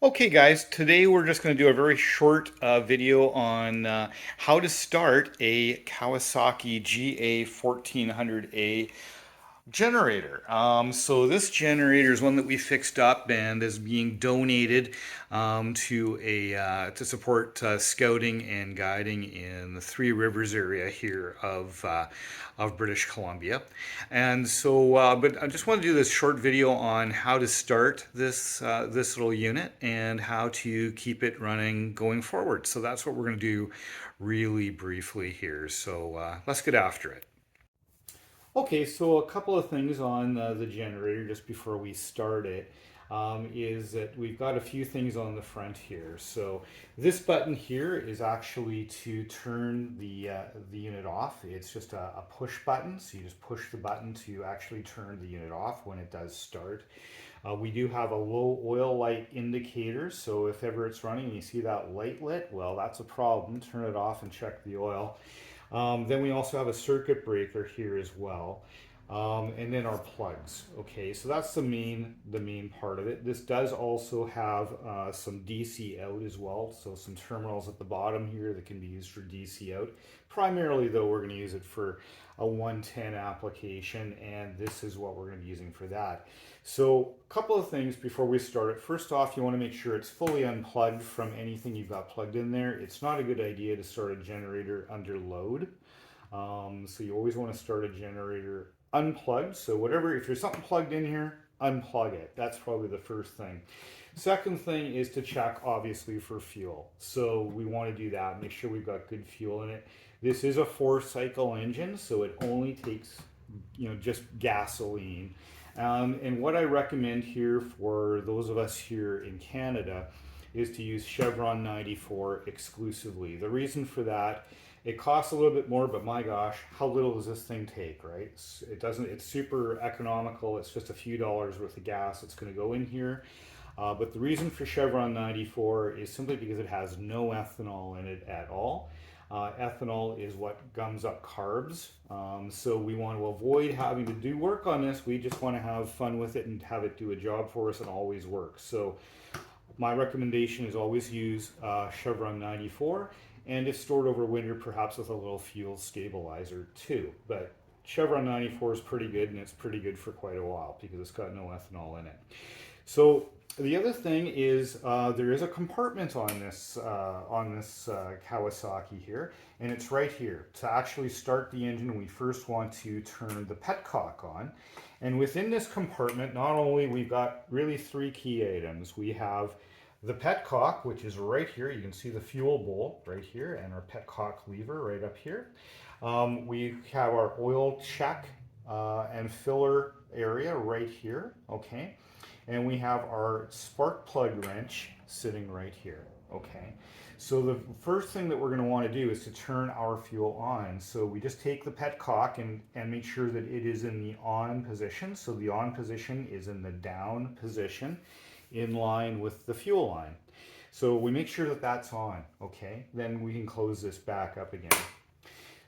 Okay guys, today we're just going to do a very short video on how to start a Kawasaki GA1400A generator. So this generator is one that we fixed up and is being donated to support scouting and guiding in the Three Rivers area here of British Columbia. And so, but I just want to do this short video on how to start this little unit and how to keep it running going forward. So that's what we're going to do really briefly here. So let's get after it. Okay, so a couple of things on the generator just before we start it is that we've got a few things on the front here. So this button here is actually to turn the unit off. It's just a push button, so you just push the button to actually turn the unit off when it does start. We do have a low oil light indicator, so if ever it's running and you see that light lit, well, that's a problem. Turn it off and check the oil. Then we also have a circuit breaker here as well. And then our plugs. Okay, so that's the main part of it. This does also have some DC out as well, so some terminals at the bottom here that can be used for DC out. Primarily though, we're going to use it for a 110 application, and this is what we're going to be using for that. So a couple of things before we start it. First off, you want to make sure it's fully unplugged from anything you've got plugged in there. It's not a good idea to start a generator under load. So you always want to start a generator unplugged. So whatever, if there's something plugged in here, unplug it. That's probably the first thing. Second thing is to check obviously for fuel. So we want to do that, make sure we've got good fuel in it. This is a 4-cycle engine, so it only takes, just gasoline. And what I recommend here for those of us here in Canada is to use Chevron 94 exclusively. The reason for that, it costs a little bit more, but my gosh, how little does this thing take, right? It's super economical. It's just a few dollars worth of gas that's going to go in here. But the reason for Chevron 94 is simply because it has no ethanol in it at all. Ethanol is what gums up carbs, so we want to avoid having to do work on this. We just want to have fun with it and have it do a job for us and always work. So my recommendation is always use Chevron 94, and if stored over winter, perhaps with a little fuel stabilizer too. But Chevron 94 is pretty good, and it's pretty good for quite a while because it's got no ethanol in it. So the other thing is there is a compartment on this Kawasaki here, and it's right here. To actually start the engine, we first want to turn the petcock on. And within this compartment, not only we've got really 3 key items. We have the petcock, which is right here. You can see the fuel bowl right here, and our petcock lever right up here. We have our oil check and filler area right here, okay? And we have our spark plug wrench sitting right here, okay? So the first thing that we're going to want to do is to turn our fuel on. So we just take the petcock and make sure that it is in the on position. So the on position is in the down position in line with the fuel line. So we make sure that that's on, okay? Then we can close this back up again.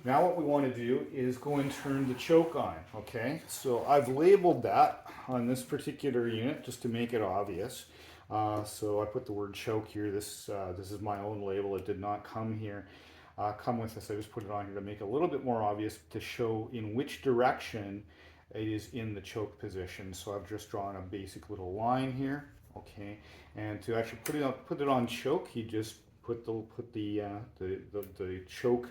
Now what we want to do is go and turn the choke on, okay? So I've labeled that on this particular unit just to make it obvious. So I put the word choke here. This is my own label. It did not come here, come with this. I just put it on here to make it a little bit more obvious to show in which direction it is in the choke position. So I've just drawn a basic little line here, okay? And to actually put it on choke, you just put the choke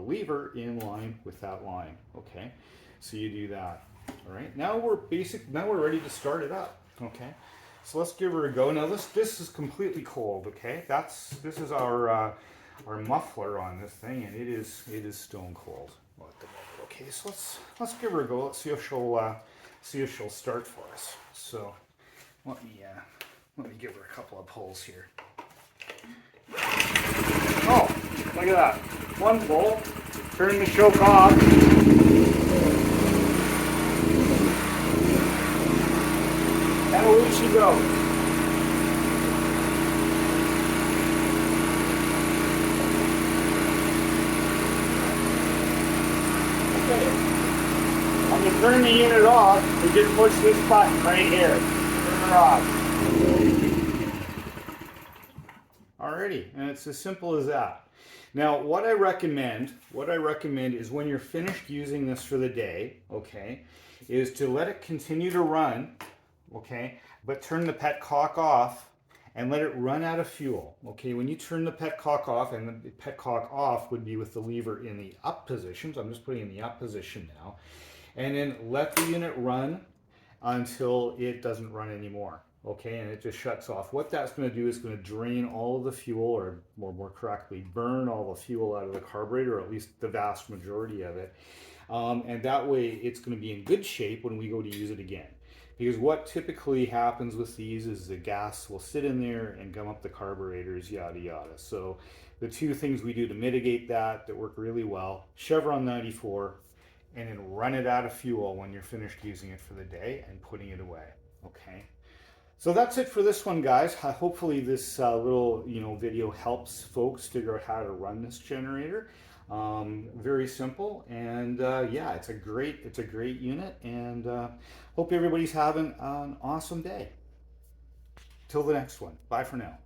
lever in line with that line. Okay, so you do that. All right. Now we're ready to start it up. Okay, so let's give her a go. Now this is completely cold. Okay, this is our muffler on this thing, and it is stone cold. Okay, so let's give her a go. Let's see if she'll start for us. So let me give her a couple of pulls here. Oh, look at that. One pull, turn the choke off. And away she goes. Okay. I'm going to turn the unit off and just push this button right here. Turn her off. Alrighty, and it's as simple as that. Now, what I recommend is when you're finished using this for the day, okay, is to let it continue to run, okay, but turn the petcock off and let it run out of fuel. Okay, when you turn the petcock off, and the petcock off would be with the lever in the up position, so I'm just putting it in the up position now, and then let the unit run until it doesn't run anymore. Okay, and it just shuts off. What that's going to do is going to drain all of the fuel, or more correctly, burn all the fuel out of the carburetor, or at least the vast majority of it. And that way it's going to be in good shape when we go to use it again. Because what typically happens with these is the gas will sit in there and gum up the carburetors, yada yada. So the two things we do to mitigate that work really well: Chevron 94, and then run it out of fuel when you're finished using it for the day and putting it away. Okay. So that's it for this one, guys. Hopefully this little video helps folks figure out how to run this generator. Very simple, and yeah, it's a great unit, and hope everybody's having an awesome day. Till the next one. Bye for now.